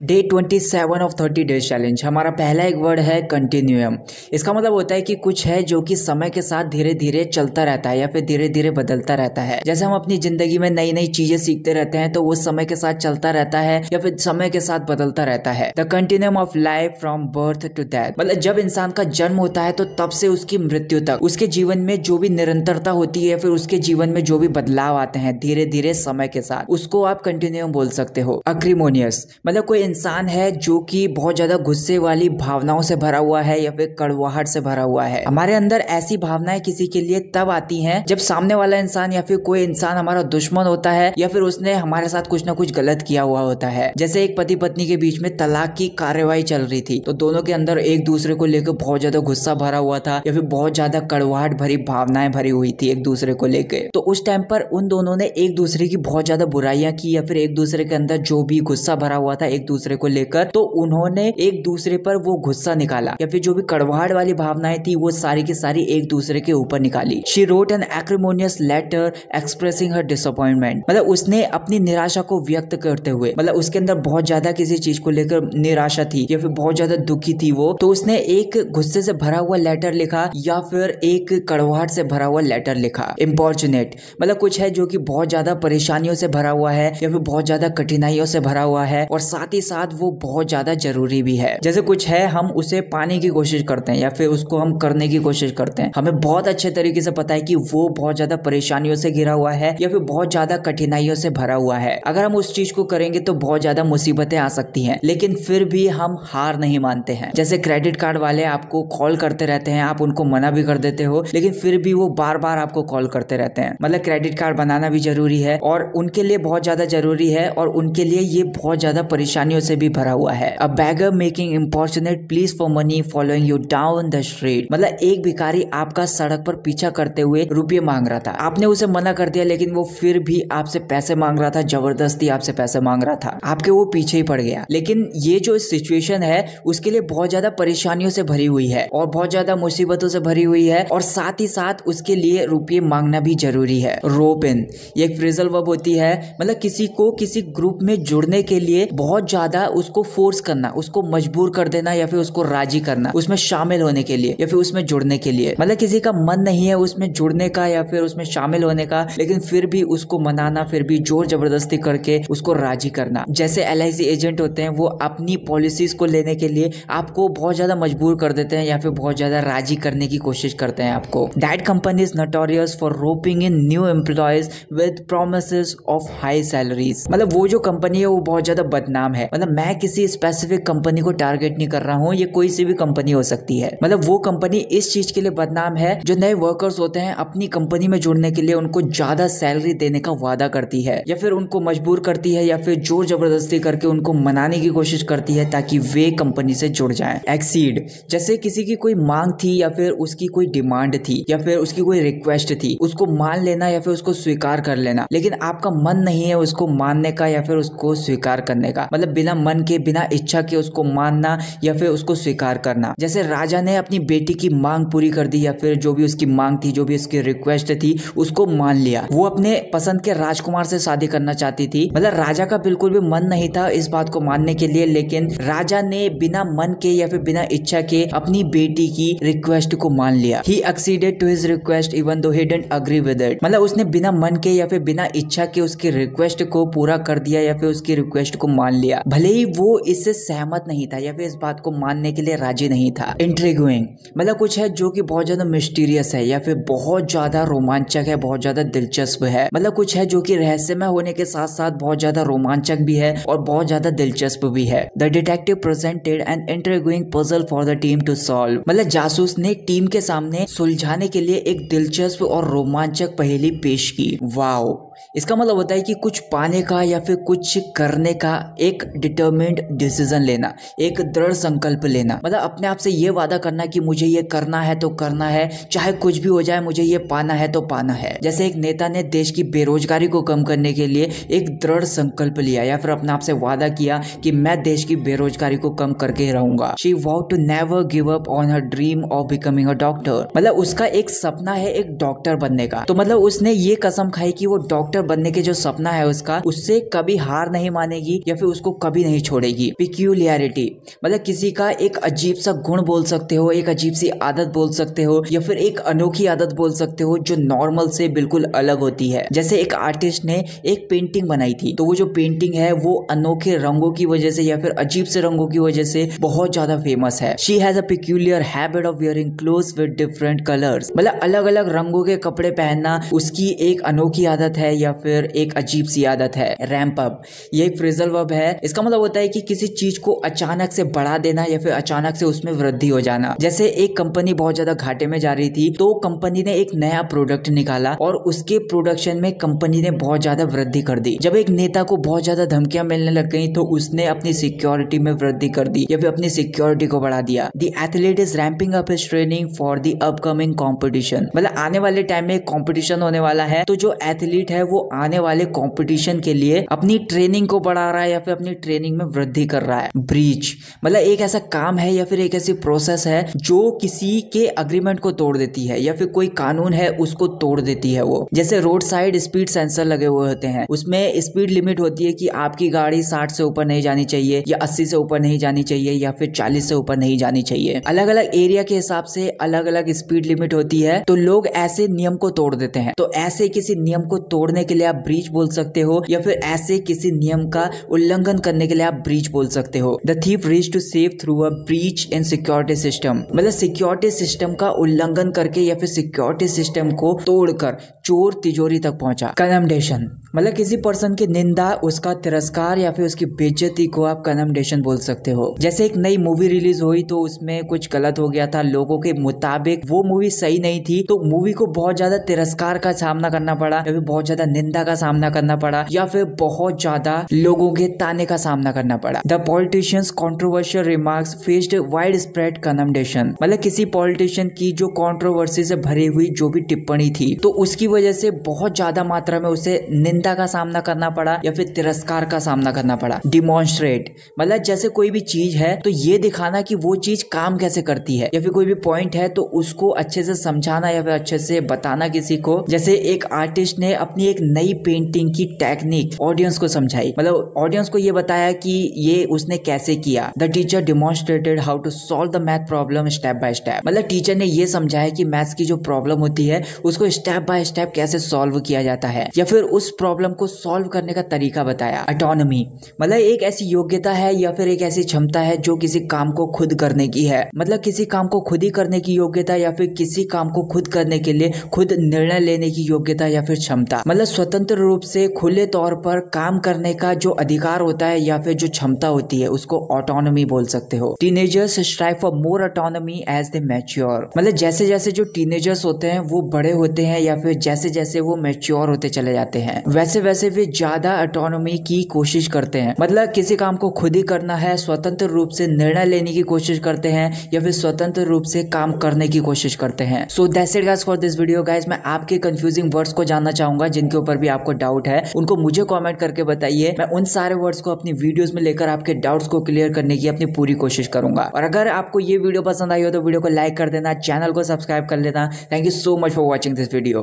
Day 27 of 30 days challenge. हमारा पहला एक वर्ड है कंटिन्यूम। इसका मतलब होता है कि कुछ है जो कि समय के साथ धीरे धीरे चलता रहता है या फिर धीरे धीरे बदलता रहता है। जैसे हम अपनी जिंदगी में नई नई चीजें सीखते रहते हैं तो वो समय के साथ चलता रहता है या फिर समय के साथ बदलता रहता है। The continuum of life from birth to death, मतलब जब इंसान का जन्म होता है तो तब से उसकी मृत्यु तक उसके जीवन में जो भी निरंतरता होती है, फिर उसके जीवन में जो भी बदलाव आते हैं धीरे धीरे समय के साथ, उसको आप कंटिन्यूम बोल सकते हो। अक्रीमोनियस मतलब कोई इंसान है जो कि बहुत ज्यादा गुस्से वाली भावनाओं से भरा हुआ है या फिर कड़वाहट से भरा हुआ है। हमारे अंदर ऐसी भावनाएं किसी के लिए तब आती हैं जब सामने वाला इंसान या फिर कोई इंसान हमारा दुश्मन होता है या फिर उसने हमारे साथ कुछ ना कुछ गलत किया हुआ होता है। जैसे एक पति पत्नी के बीच में तलाक की कार्यवाही चल रही थी तो दोनों के अंदर एक दूसरे को लेकर बहुत ज्यादा गुस्सा भरा हुआ था या फिर बहुत ज्यादा कड़वाहट भरी भावनाएं भरी हुई थी एक दूसरे को लेकर। तो उस टाइम पर उन दोनों ने एक दूसरे की बहुत ज्यादा बुराइयां की या फिर एक दूसरे के अंदर जो भी गुस्सा भरा हुआ था एक दूसरे को लेकर, तो उन्होंने एक दूसरे पर वो गुस्सा निकाला या फिर जो भी कड़वाहट वाली भावनाएं थी वो सारी की सारी एक दूसरे के ऊपर निकाली। She wrote an acrimonious letter expressing her disappointment, मतलब उसने अपनी निराशा को व्यक्त करते हुए, मतलब उसके अंदर बहुत ज्यादा किसी चीज को लेकर निराशा थी या फिर बहुत ज्यादा दुखी थी वो, तो उसने एक गुस्से से भरा हुआ लेटर लिखा या फिर एक कड़वाहट से भरा हुआ लेटर लिखा। इम्पॉर्चुनेट मतलब कुछ है जो कि बहुत ज्यादा परेशानियों से भरा हुआ है या फिर बहुत ज्यादा कठिनाइयों से भरा हुआ है और साथ ही साथ वो बहुत ज्यादा जरूरी भी है। जैसे कुछ है हम उसे पाने की कोशिश करते हैं या फिर उसको हम करने की कोशिश करते हैं, हमें बहुत अच्छे तरीके से पता है कि वो बहुत ज्यादा परेशानियों से घिरा हुआ है या फिर बहुत ज्यादा कठिनाइयों से भरा हुआ है। अगर हम उस चीज को करेंगे तो बहुत ज्यादा मुसीबतें आ सकती हैं, लेकिन फिर भी हम हार नहीं मानते हैं। जैसे क्रेडिट कार्ड वाले आपको कॉल करते रहते हैं, आप उनको मना भी कर देते हो लेकिन फिर भी वो बार बार आपको कॉल करते रहते हैं। मतलब क्रेडिट कार्ड बनाना भी जरूरी है और उनके लिए बहुत ज्यादा जरूरी है और उनके लिए ये बहुत ज्यादा परेशानियों से भी भरा हुआ है। अ beggar making importunate pleas for money following you down the street, मतलब एक भिखारी आपका सड़क पर पीछा करते हुए रुपये मांग रहा था, आपने उसे मना कर दिया लेकिन वो फिर भी आपसे पैसे मांग रहा था, जबरदस्ती आपसे पैसे मांग रहा था, आपके वो पीछे ही पड़ गया। लेकिन ये जो सिचुएशन है उसके लिए बहुत ज्यादा परेशानियों से भरी हुई है और बहुत ज्यादा मुसीबतों से भरी हुई है और साथ ही साथ उसके लिए रुपये मांगना भी जरूरी है। रोप इन ये एक फ्रेजल वर्ब होती है, मतलब किसी को किसी ग्रुप में जुड़ने के लिए बहुत ज्यादा उसको फोर्स करना, उसको मजबूर कर देना या फिर उसको राजी करना उसमें शामिल होने के लिए या फिर उसमें जुड़ने के लिए। मतलब किसी का मन नहीं है उसमें जुड़ने का या फिर उसमें शामिल होने का, लेकिन फिर भी उसको मनाना, फिर भी जोर जबरदस्ती करके उसको राजी करना। जैसे LIC एजेंट होते हैं, वो अपनी पॉलिसीज को लेने के लिए आपको बहुत ज्यादा मजबूर कर देते हैं या फिर बहुत ज्यादा राजी करने की कोशिश करते हैं आपको। That company is notorious for roping in new employees with promises of high salaries, मतलब वो जो कंपनी है वो बहुत ज्यादा बदनाम है। मतलब मैं किसी स्पेसिफिक कंपनी को टारगेट नहीं कर रहा हूँ, ये कोई सी भी कंपनी हो सकती है। मतलब वो कंपनी इस चीज के लिए बदनाम है जो नए वर्कर्स होते हैं अपनी कंपनी में जुड़ने के लिए उनको ज्यादा सैलरी देने का वादा करती है या फिर उनको मजबूर करती है या फिर जोर जबरदस्ती करके उनको मनाने की कोशिश करती है ताकि वे कंपनी से जुड़ जाएं। एक्सीड जैसे किसी की कोई मांग थी या फिर उसकी कोई डिमांड थी या फिर उसकी कोई रिक्वेस्ट थी, उसको मान लेना या फिर उसको स्वीकार कर लेना, लेकिन आपका मन नहीं है उसको मानने का या फिर उसको स्वीकार करने का, मतलब बिना मन के बिना इच्छा के उसको मानना या फिर उसको स्वीकार करना। जैसे राजा ने अपनी बेटी की मांग पूरी कर दी या फिर जो भी उसकी मांग थी, जो भी उसकी रिक्वेस्ट थी उसको मान लिया। वो अपने पसंद के राजकुमार से शादी करना चाहती थी, मतलब राजा का बिल्कुल भी मन नहीं था इस बात को मानने के लिए, लेकिन राजा ने बिना मन के या फिर बिना इच्छा के अपनी बेटी की रिक्वेस्ट को मान लिया। He acceded to his request even though he didn't agree with it, मतलब उसने बिना मन के या फिर बिना इच्छा के उसकी रिक्वेस्ट को पूरा कर दिया या फिर उसकी रिक्वेस्ट को मान लिया, भले ही वो इससे सहमत नहीं था या फिर इस बात को मानने के लिए राजी नहीं था। इंट्रिग्यूइंग मतलब कुछ है जो कि बहुत ज्यादा मिस्टीरियस है या फिर बहुत ज्यादा रोमांचक है, बहुत ज्यादा दिलचस्प है। मतलब कुछ है जो कि रहस्यमय होने के साथ साथ बहुत ज्यादा रोमांचक भी है और बहुत ज्यादा दिलचस्प भी है। The detective presented an intriguing puzzle for the team to solve, मतलब जासूस ने टीम के सामने सुलझाने के लिए एक दिलचस्प और रोमांचक पहेली पेश की। वाओ, इसका मतलब होता है कि कुछ पाने का या फिर कुछ करने का एक डिटरमिन्ड डिसीजन लेना, एक दृढ़ संकल्प लेना, मतलब अपने आप से ये वादा करना कि मुझे ये करना है तो करना है, चाहे कुछ भी हो जाए मुझे ये पाना है तो पाना है। जैसे एक नेता ने देश की बेरोजगारी को कम करने के लिए एक दृढ़ संकल्प लिया या फिर अपने आप से वादा किया कि मैं देश की बेरोजगारी को कम करके रहूंगा। She vowed to never give up on her dream of becoming a doctor, मतलब उसका एक सपना है एक डॉक्टर बनने का, तो मतलब उसने ये कसम खाई कि वो डॉक्टर डॉक्टर बनने के जो सपना है उसका, उससे कभी हार नहीं मानेगी या फिर उसको कभी नहीं छोड़ेगी। पिक्यूलियरिटी मतलब किसी का एक अजीब सा गुण बोल सकते हो, एक अजीब सी आदत बोल सकते हो या फिर एक अनोखी आदत बोल सकते हो जो नॉर्मल से बिल्कुल अलग होती है। जैसे एक आर्टिस्ट ने एक पेंटिंग बनाई थी, तो वो जो पेंटिंग है वो अनोखे रंगों की वजह से या फिर अजीब से रंगों की वजह से बहुत ज्यादा फेमस है। She has a peculiar habit of wearing clothes with different colours मतलब अलग अलग रंगों के कपड़े पहनना उसकी एक अनोखी आदत है या फिर एक अजीब सी आदत है। रैंप अप ये एक फ्रेजल वर्ब है। इसका मतलब होता है कि किसी चीज को अचानक से बढ़ा देना या फिर अचानक से उसमें वृद्धि हो जाना। जैसे एक कंपनी बहुत ज्यादा घाटे में जा रही थी, तो कंपनी ने एक नया प्रोडक्ट निकाला और उसके प्रोडक्शन में कंपनी ने बहुत ज्यादा वृद्धि कर दी। जब एक नेता को बहुत ज्यादा धमकियां मिलने लग गई तो उसने अपनी सिक्योरिटी में वृद्धि कर दी या फिर अपनी सिक्योरिटी को बढ़ा दिया। The athlete is ramping up his training for the upcoming competition मतलब आने वाले टाइम में कॉम्पिटिशन होने वाला है, तो जो एथलीट है वो आने वाले कॉम्पिटिशन के लिए अपनी ट्रेनिंग को बढ़ा रहा है या फिर अपनी ट्रेनिंग में वृद्धि कर रहा है। ब्रीच मतलब एक ऐसा काम है या फिर एक ऐसी प्रोसेस है जो किसी के अग्रीमेंट को तोड़ देती है या फिर कोई कानून है उसको तोड़ देती है वो। जैसे रोड साइड स्पीड सेंसर लगे हुए होते हैं, उसमें स्पीड लिमिट होती है कि आपकी गाड़ी 60 से ऊपर नहीं जानी चाहिए या 80 से ऊपर नहीं जानी चाहिए या फिर 40 से ऊपर नहीं जानी चाहिए। अलग अलग एरिया के हिसाब से अलग अलग स्पीड लिमिट होती है, तो लोग ऐसे नियम को तोड़ देते हैं। तो ऐसे किसी नियम को तोड़ने के लिए आप ब्रीच बोल सकते हो या फिर ऐसे किसी नियम का उल्लंघन करने के लिए आप ब्रीच बोल सकते हो। The thief reach to safe through a breach in security system मतलब सिक्योरिटी सिस्टम का उल्लंघन करके या फिर सिक्योरिटी सिस्टम को तोड़कर चोर तिजोरी तक पहुंचा। कनमडेशन मतलब किसी पर्सन की निंदा, उसका तिरस्कार या फिर उसकी बेइज्जती को आप कनमडेशन बोल सकते हो। जैसे एक नई मूवी रिलीज हुई तो उसमें कुछ गलत हो गया था, लोगों के मुताबिक वो मूवी सही नहीं थी, तो मूवी को बहुत ज्यादा तिरस्कार का सामना करना पड़ा या फिर बहुत ज्यादा निंदा का सामना करना पड़ा या फिर बहुत ज्यादा लोगों के ताने का सामना करना पड़ा। The politicians controversial remarks faced widespread condemnation मतलब किसी पॉलिटिशियन की जो कंट्रोवर्सी से भरी हुई जो भी टिप्पणी थी, तो उसकी वजह से बहुत ज्यादा मात्रा में उसे निंदा का सामना करना पड़ा या फिर तिरस्कार का सामना करना पड़ा। डिमॉन्स्ट्रेट मतलब जैसे कोई भी चीज है तो ये दिखाना कि वो चीज काम कैसे करती है या फिर कोई भी पॉइंट है तो उसको अच्छे से समझाना या फिर अच्छे से बताना किसी को। जैसे एक आर्टिस्ट ने अपनी एक नई पेंटिंग की टेक्निक ऑडियंस को समझाई, मतलब ऑडियंस को ये बताया कि ये उसने कैसे किया। The teacher demonstrated how to solve the math problem step by step मतलब टीचर ने ये समझाया कि मैथ्स की जो प्रॉब्लम होती है उसको स्टेप बाय स्टेप कैसे सॉल्व किया जाता है या फिर उस प्रॉब्लम को सॉल्व करने का तरीका बताया। ऑटोनॉमी मतलब एक ऐसी योग्यता है या फिर एक ऐसी क्षमता है जो किसी काम को खुद करने की है, मतलब किसी काम को खुद ही करने की योग्यता या फिर किसी काम को खुद करने के लिए खुद निर्णय लेने की योग्यता या फिर क्षमता मतलब स्वतंत्र रूप से खुले तौर पर काम करने का जो अधिकार होता है या फिर जो क्षमता होती है उसको ऑटोनॉमी बोल सकते हो। Teenagers strive for more autonomy as they mature मतलब जैसे जैसे जो टीनेजर्स होते हैं वो बड़े होते हैं या फिर जैसे जैसे वो मैच्योर होते चले जाते हैं वैसे वैसे वे ज्यादा ऑटोनॉमी की कोशिश करते हैं। मतलब किसी काम को खुद ही करना है, स्वतंत्र रूप से निर्णय लेने की कोशिश करते हैं या फिर स्वतंत्र रूप से काम करने की कोशिश करते हैं। So that's it guys for this video guys. मैं आपके कंफ्यूजिंग वर्ड्स को जानना चाहूंगा जिनके ऊपर भी आपको डाउट है, उनको मुझे कमेंट करके बताइए। मैं उन सारे वर्ड्स को अपनी वीडियोस में लेकर आपके डाउट्स को क्लियर करने की अपनी पूरी कोशिश करूंगा। और अगर आपको ये वीडियो पसंद आई हो तो वीडियो को लाइक कर देना, चैनल को सब्सक्राइब कर लेना। Thank you so much for watching this video.